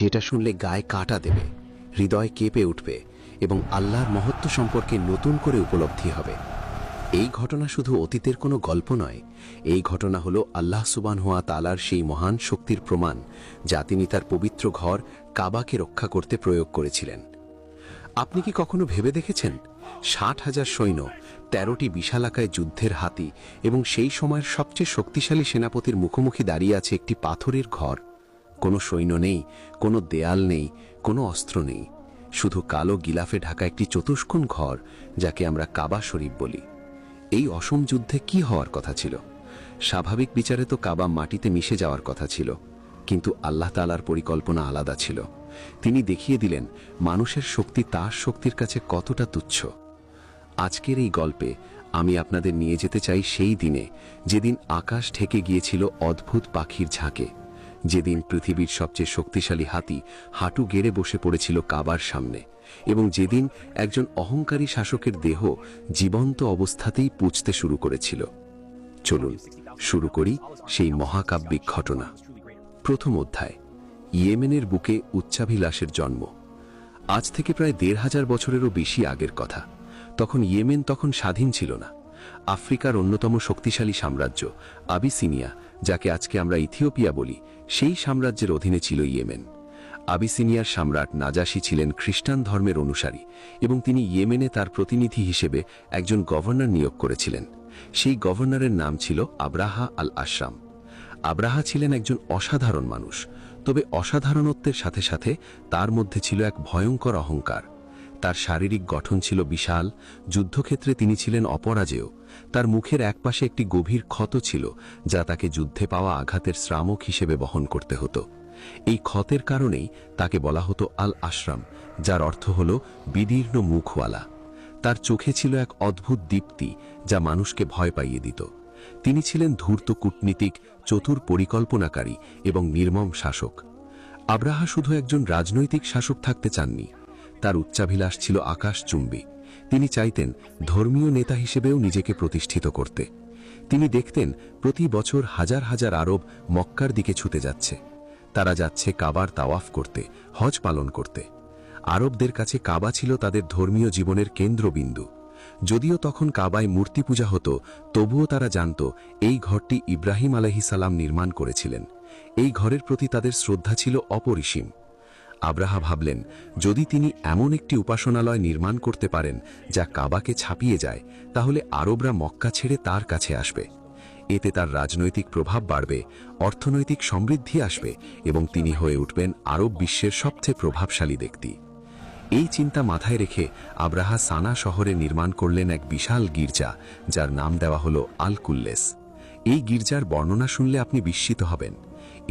যেটা শুনলে গায়ে কাঁটা দেবে, হৃদয় কেঁপে উঠবে এবং আল্লাহর মহত্ব সম্পর্কে নতুন করে উপলব্ধি হবে। এই ঘটনা শুধু অতীতের কোনো গল্প নয়, এই ঘটনা হলো আল্লাহ সুবহানাহু ওয়া তাআলার সেই মহান শক্তির প্রমাণ যা তিনি তার পবিত্র ঘর কাবাকে রক্ষা করতে প্রয়োগ করেছিলেন। আপনি কি কখনো ভেবে দেখেছেন ৬০,০০০ সৈন্য, ১৩টি বিশালাকায় যুদ্ধের হাতি এবং সেই সময়ের সবচেয়ে শক্তিশালী সেনাপতির মুখোমুখি দাঁড়িয়ে আছে একটি পাথরের ঘর? কোনো সৈন্য নেই, কোনো দেয়াল নেই, কোনো অস্ত্র নেই, শুধু কালো গিলাফে ঢাকা একটি চতুষ্কোণ ঘর যাকে আমরা কাবা শরীফ বলি। এই অসম যুদ্ধে কি হওয়ার কথা ছিল? স্বাভাবিক বিচারে তো কাবা মাটিতে মিশে যাওয়ার কথা ছিল, কিন্তু আল্লাহ তাআলার পরিকল্পনা আলাদা ছিল। তিনি দেখিয়ে দিলেন মানুষের শক্তি তার শক্তির কাছে কতটা তুচ্ছ। আজকের এই গল্পে আমি আপনাদের নিয়ে যেতে চাই সেই দিনে, যেদিন আকাশ ঢেকে গিয়েছিল অদ্ভুত পাখির ঝাঁকে, যেদিন পৃথিবীর সবচেয়ে শক্তিশালী হাতি হাঁটু গেড়ে বসে পড়েছিল কাবার সামনে, এবং যেদিন একজন অহংকারী শাসকের দেহ জীবন্ত অবস্থাতেই পুঁছতে শুরু করেছিল। চলুন শুরু করি সেই মহাকাব্যিক ঘটনা। প্রথম অধ্যায়, ইয়েমেনের বুকে উচ্চাভিলাষের জন্ম। আজ থেকে প্রায় ১৫০০ বছরেরও বেশি আগের কথা। তখন ইয়েমেন স্বাধীন ছিল না। আফ্রিকার অন্যতম শক্তিশালী সাম্রাজ্য আবিসিনিয়া, যাকে আজকে আমরা ইথিওপিয়া বলি, সেই সাম্রাজ্যের অধীনে ছিল ইয়েমেন। আবিসিনিয়ার সম্রাট নাজাশী ছিলেন খ্রিস্টান ধর্মের অনুসারী এবং তিনি ইয়েমেনে তার প্রতিনিধি হিসেবে একজন গভর্নর নিয়োগ করেছিলেন। সেই গভর্নরের নাম ছিল আব্রাহা আল আশরাম। আব্রাহা ছিলেন একজন অসাধারণ মানুষ, তবে অসাধারণত্বের সাথে সাথে তার মধ্যে ছিল এক ভয়ঙ্কর অহংকার। তার শারীরিক গঠন ছিল বিশাল, যুদ্ধক্ষেত্রে তিনি ছিলেন অপরাজেয়। তার মুখের একপাশে একটি গভীর ক্ষত ছিল, যা তাকে যুদ্ধে পাওয়া আঘাতের শ্রামক হিসেবে বহন করতে হতো। এই ক্ষতের কারণেই তাকে বলা হতো আল আশরাম, যার অর্থ হল বিদীর্ণ মুখওয়ালা। তার চোখে ছিল এক অদ্ভুত দীপ্তি যা মানুষকে ভয় পাইয়ে দিত। তিনি ছিলেন ধূর্ত কূটনীতিক, চতুর পরিকল্পনাকারী এবং নির্মম শাসক। আব্রাহা শুধু একজন রাজনৈতিক শাসক থাকতে চাননি, তার উচ্চাভিলাষ ছিল আকাশচুম্বী। তিনি চাইতেন ধর্মীয় নেতা হিসেবেও নিজেকে প্রতিষ্ঠিত করতে। তিনি দেখতেন প্রতি বছর হাজার হাজার আরব মক্কার দিকে ছুটে যাচ্ছে। তারা যাচ্ছে কাবার তাওয়াফ করতে, হজ পালন করতে। আরবদের কাছে কাবা ছিল তাদের ধর্মীয় জীবনের কেন্দ্রবিন্দু। যদিও তখন কাবায় মূর্তি পূজা হতো, তবুও তারা জানত এই ঘরটি ইব্রাহিম আলাইহিস সালাম নির্মাণ করেছিলেন। এই ঘরের প্রতি তাদের শ্রদ্ধা ছিল অপরিসীম। আব্রাহা ভাবলেন, যদি তিনি এমন একটি উপাসনালয় নির্মাণ করতে পারেন যা কাবাকে ছাপিয়ে যায়, তাহলে আরবরা মক্কা ছেড়ে তার কাছে আসবে। এতে তার রাজনৈতিক প্রভাব বাড়বে, অর্থনৈতিক সমৃদ্ধি আসবে এবং তিনি হয়ে উঠবেন আরব বিশ্বের সবচেয়ে প্রভাবশালী ব্যক্তি। এই চিন্তা মাথায় রেখে আব্রাহা সানা শহরে নির্মাণ করলেন এক বিশাল গির্জা, যার নাম দেওয়া হলো আল কুল্লেস। এই গির্জার বর্ণনা শুনলে আপনি বিস্মিত হবেন।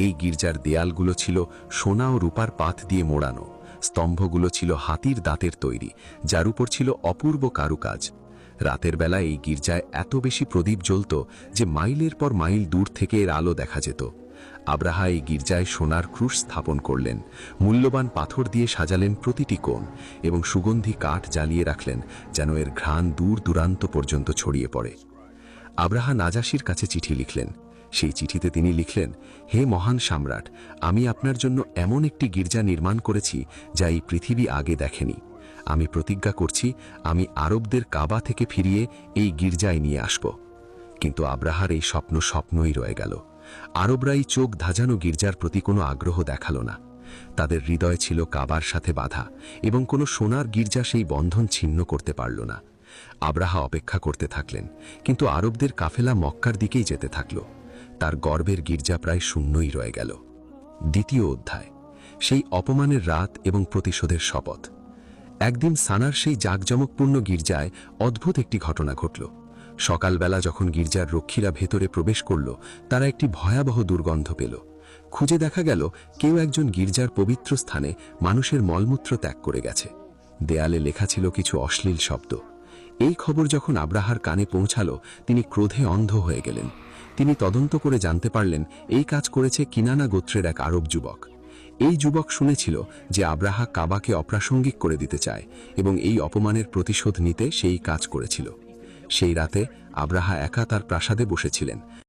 এই গির্জার দেয়ালগুলো ছিল সোনা ও রূপার পাত দিয়ে মোড়ানো, স্তম্ভগুলো ছিল হাতির দাঁতের তৈরি, যার উপর ছিল অপূর্ব কারুকাজ। রাতের বেলা এই গির্জায় এত বেশি প্রদীপ জ্বলত যে মাইলের পর মাইল দূর থেকে এর আলো দেখা যেত। আব্রাহা এই গির্জায় সোনার ক্রুশ স্থাপন করলেন, মূল্যবান পাথর দিয়ে সাজালেন প্রতিটি কোণ এবং সুগন্ধি কাঠ জ্বালিয়ে রাখলেন যেন এর ঘ্রাণ দূর দূরান্ত পর্যন্ত ছড়িয়ে পড়ে। আব্রাহা নাজাশীর কাছে চিঠি লিখলেন। সেই চিঠিতে তিনি লিখলেন, হে মহান সম্রাট, আমি আপনার জন্য এমন একটি গির্জা নির্মাণ করেছি যা এই পৃথিবী আগে দেখেনি। আমি প্রতিজ্ঞা করছি, আমি আরবদের কাবা থেকে ফিরিয়ে এই গির্জায় নিয়ে আসব। কিন্তু আব্রাহার এই স্বপ্ন স্বপ্নই রয়ে গেল। আরবরা এই চোখ ধাঁধানো গির্জার প্রতি কোনো আগ্রহ দেখালো না। তাদের হৃদয় ছিল কাবার সাথে বাঁধা এবং কোনো সোনার গির্জা সেই বন্ধন ছিন্ন করতে পারল না। আব্রাহা অপেক্ষা করতে থাকলেন, কিন্তু আরবদের কাফেলা মক্কার দিকেই যেতে থাকল। তার গর্বের গির্জা প্রায় শূন্যই রয়ে গেল। দ্বিতীয় অধ্যায়, সেই অপমানের রাত এবং প্রতিশোধের শপথ। একদিন সানার সেই জাঁকজমকপূর্ণ গির্জায় অদ্ভুত একটি ঘটনা ঘটল। সকালবেলা যখন গির্জার রক্ষীরা ভেতরে প্রবেশ করল, তারা একটি ভয়াবহ দুর্গন্ধ পেল। খুঁজে দেখা গেল কেউ একজন গির্জার পবিত্র স্থানে মানুষের মলমূত্র ত্যাগ করে গেছে। দেয়ালে লেখা ছিল কিছু অশ্লীল শব্দ। এই খবর যখন আব্রাহার কানে পৌঁছালো, তিনি ক্রোধে অন্ধ হয়ে গেলেন। তিনি তদন্ত করে জানতে পারলেন এই কাজ করেছে কিনানা গোত্রের এক আরব যুবক। এই যুবক শুনেছিল যে আব্রাহা কাবাকে অপ্রাসঙ্গিক করে দিতে চায় এবং এই অপমানের প্রতিশোধ নিতে সেই কাজ করেছিল। সেই রাতে আব্রাহা একা তার প্রাসাদে বসেছিলেন।